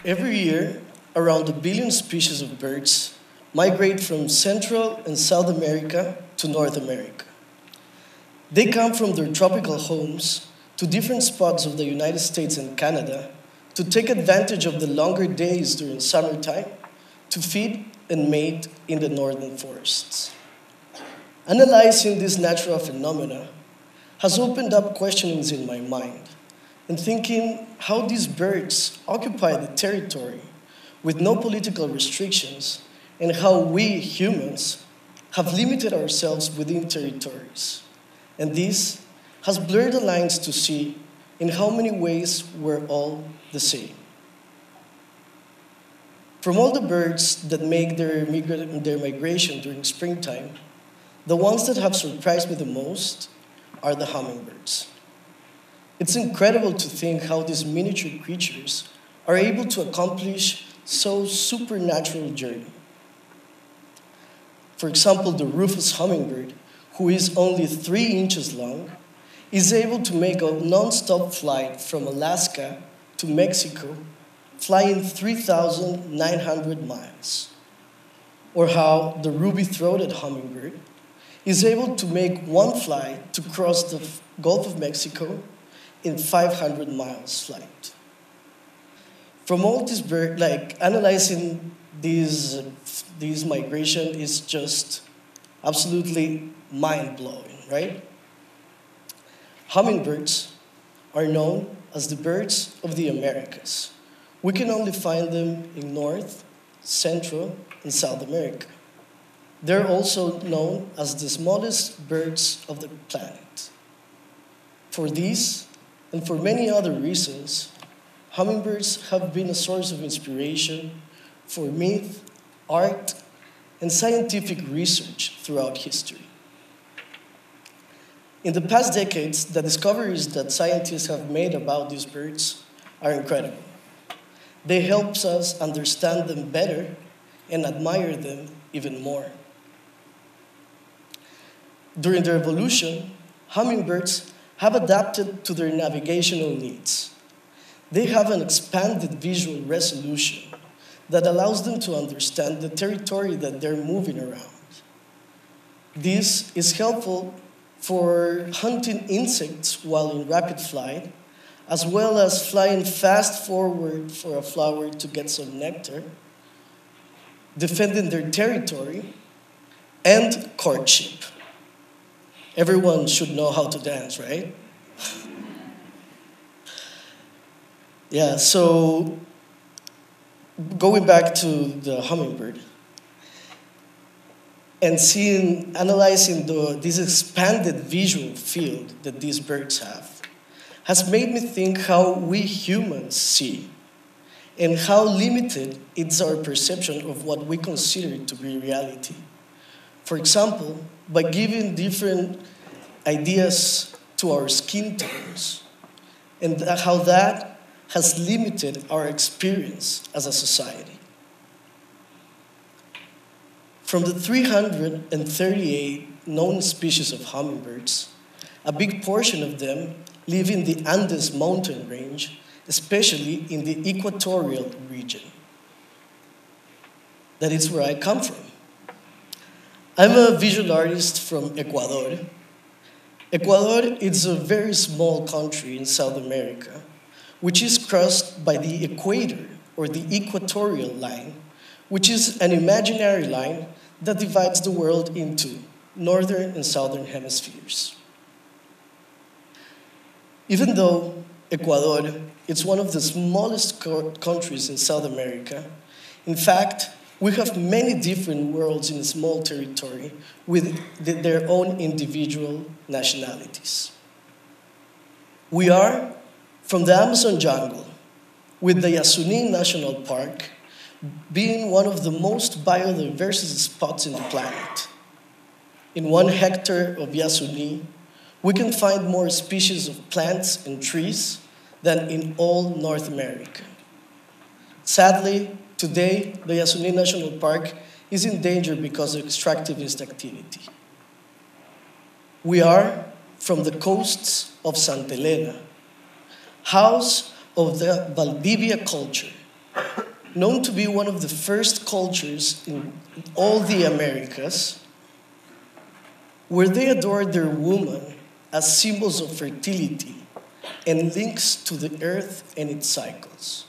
Every year, around 1 billion species of birds migrate from Central and South America to North America. They come from their tropical homes to different spots of the United States and Canada to take advantage of the longer days during summertime to feed and mate in the northern forests. Analyzing this natural phenomena has opened up questionings in my mind and thinking how these birds occupy the territory with no political restrictions and how we humans have limited ourselves within territories. And this has blurred the lines to see in how many ways we're all the same. From all the birds that make their migration during springtime, the ones that have surprised me the most are the hummingbirds. It's incredible to think how these miniature creatures are able to accomplish so supernatural journey. For example, the rufous hummingbird, who is only 3 inches long, is able to make a non-stop flight from Alaska to Mexico, flying 3,900 miles. Or how the ruby-throated hummingbird is able to make one flight to cross the Gulf of Mexico in 500 miles flight. From all this bird, analyzing these migration is just absolutely mind-blowing, right? Hummingbirds are known as the birds of the Americas. We can only find them in North, Central, and South America. They're also known as the smallest birds of the planet. For these, and for many other reasons, hummingbirds have been a source of inspiration for myth, art, and scientific research throughout history. In the past decades, the discoveries that scientists have made about these birds are incredible. They help us understand them better and admire them even more. During their evolution, hummingbirds have adapted to their navigational needs. They have an expanded visual resolution that allows them to understand the territory that they're moving around. This is helpful for hunting insects while in rapid flight, as well as flying fast forward for a flower to get some nectar, defending their territory, and courtship. Everyone should know how to dance, right? Yeah, so going back to the hummingbird and analyzing this expanded visual field that these birds have has made me think how we humans see and how limited is our perception of what we consider to be reality. For example, by giving different ideas to our skin tones, and how that has limited our experience as a society. From the 338 known species of hummingbirds, a big portion of them live in the Andes mountain range, especially in the equatorial region. That is where I come from. I'm a visual artist from Ecuador. Ecuador is a very small country in South America, which is crossed by the equator, or the equatorial line, which is an imaginary line that divides the world into northern and southern hemispheres. Even though Ecuador is one of the smallest countries in South America, in fact, we have many different worlds in a small territory with their own individual nationalities. We are from the Amazon jungle, with the Yasuní National Park being one of the most biodiverse spots in the planet. In 1 hectare of Yasuní, we can find more species of plants and trees than in all North America. Sadly, today, the Yasuní National Park is in danger because of extractivist activity. We are from the coasts of Santa Elena, house of the Valdivia culture, known to be one of the first cultures in all the Americas, where they adored their women as symbols of fertility and links to the earth and its cycles.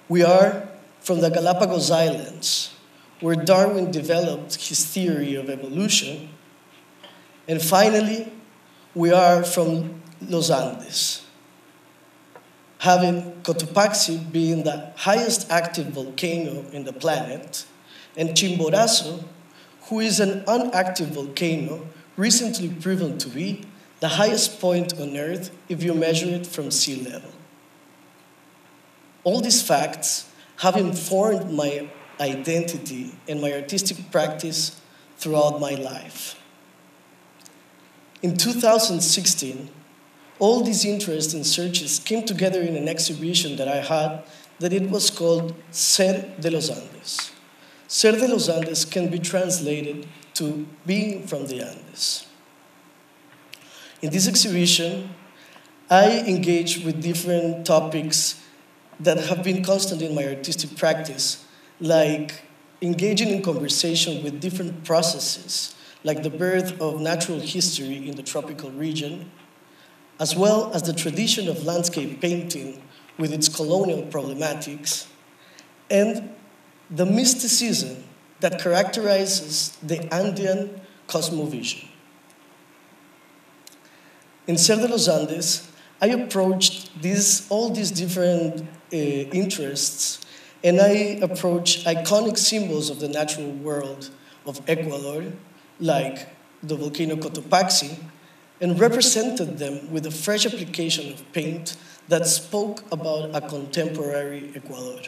We are from the Galapagos Islands, where Darwin developed his theory of evolution. And finally, we are from Los Andes, having Cotopaxi being the highest active volcano in the planet, and Chimborazo, who is an inactive volcano recently proven to be the highest point on Earth if you measure it from sea level. All these facts have informed my identity and my artistic practice throughout my life. In 2016, all these interests and searches came together in an exhibition that I had that it was called Ser de los Andes. Ser de los Andes can be translated to being from the Andes. In this exhibition, I engaged with different topics that have been constant in my artistic practice, like engaging in conversation with different processes, like the birth of natural history in the tropical region, as well as the tradition of landscape painting with its colonial problematics, and the mysticism that characterizes the Andean cosmovision. In Ser de los Andes, I approached all these different interests, and I approached iconic symbols of the natural world of Ecuador, like the volcano Cotopaxi, and represented them with a fresh application of paint that spoke about a contemporary Ecuador.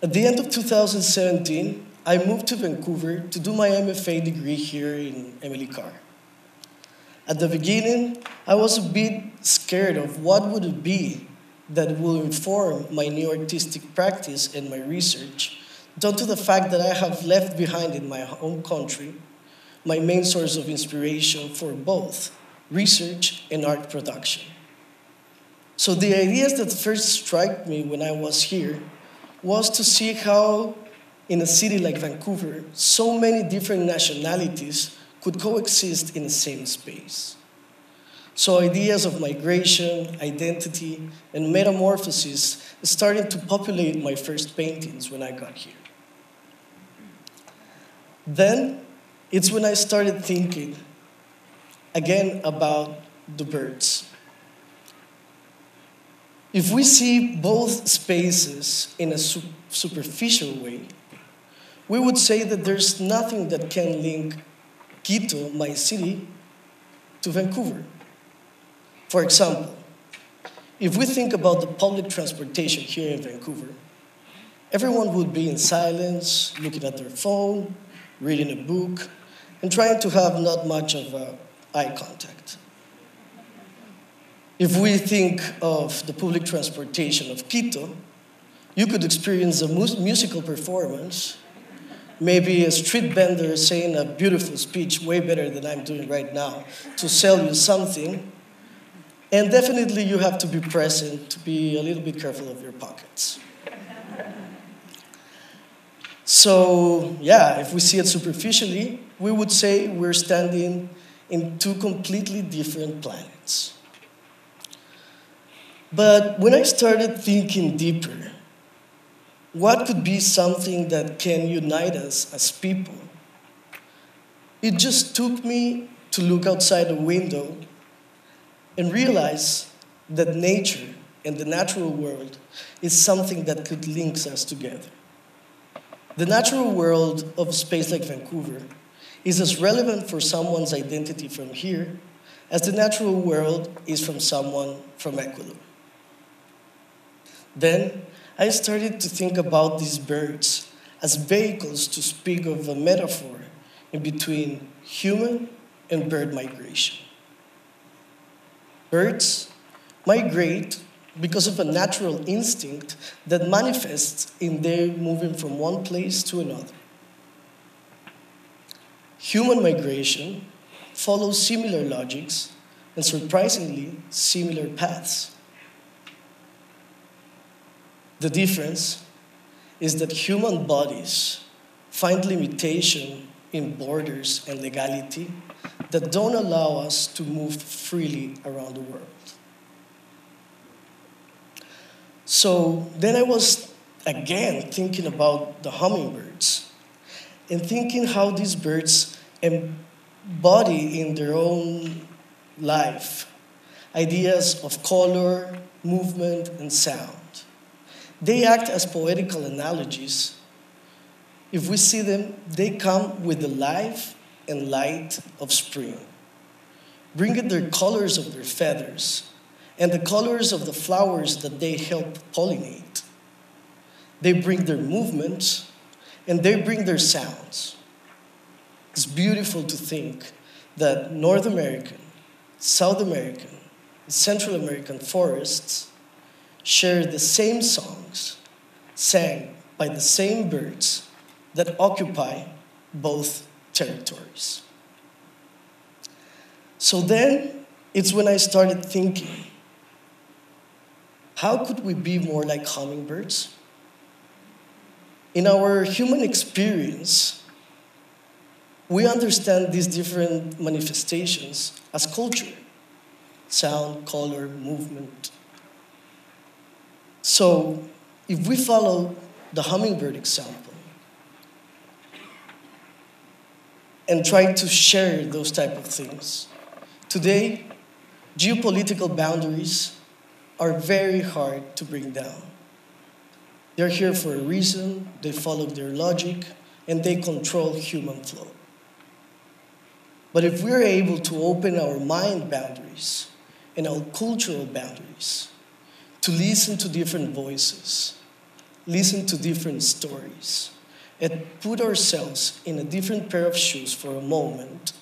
At the end of 2017, I moved to Vancouver to do my MFA degree here in Emily Carr. At the beginning, I was a bit scared of what would it be that will inform my new artistic practice and my research, due to the fact that I have left behind in my home country my main source of inspiration for both research and art production. So the ideas that first struck me when I was here was to see how, in a city like Vancouver, so many different nationalities could coexist in the same space. So ideas of migration, identity, and metamorphosis started to populate my first paintings when I got here. Then, it's when I started thinking again about the birds. If we see both spaces in a superficial way, we would say that there's nothing that can link Quito, my city, to Vancouver. For example, if we think about the public transportation here in Vancouver, everyone would be in silence, looking at their phone, reading a book, and trying to have not much of eye contact. If we think of the public transportation of Quito, you could experience a musical performance, maybe a street vendor saying a beautiful speech, way better than I'm doing right now, to sell you something. And definitely you have to be present to be a little bit careful of your pockets. So, yeah, if we see it superficially, we would say we're standing in two completely different planets. But when I started thinking deeper, what could be something that can unite us as people? It just took me to look outside the window and realize that nature and the natural world is something that could link us together. The natural world of a space like Vancouver is as relevant for someone's identity from here as the natural world is from someone from Ecuador. Then I started to think about these birds as vehicles to speak of a metaphor in between human and bird migration. Birds migrate because of a natural instinct that manifests in their moving from one place to another. Human migration follows similar logics and surprisingly similar paths. The difference is that human bodies find limitation in borders and legality that don't allow us to move freely around the world. So then I was again thinking about the hummingbirds and thinking how these birds embody in their own life ideas of color, movement, and sound. They act as poetical analogies. If we see them, they come with the life and light of spring, bringing their colors of their feathers and the colors of the flowers that they help pollinate. They bring their movements and they bring their sounds. It's beautiful to think that North American, South American, and Central American forests share the same songs sang by the same birds that occupy both territories. So then, it's when I started thinking, how could we be more like hummingbirds? In our human experience, we understand these different manifestations as culture: sound, color, movement. So, if we follow the hummingbird example and try to share those type of things, today, geopolitical boundaries are very hard to bring down. They're here for a reason, they follow their logic, and they control human flow. But if we're able to open our mind boundaries and our cultural boundaries, to listen to different voices, listen to different stories, and put ourselves in a different pair of shoes for a moment,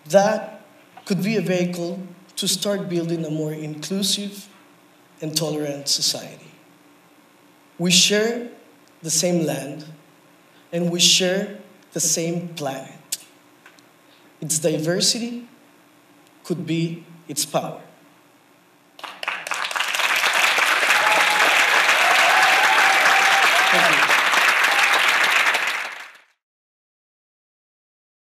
that could be a vehicle to start building a more inclusive and tolerant society. We share the same land, and we share the same planet. Its diversity could be its power.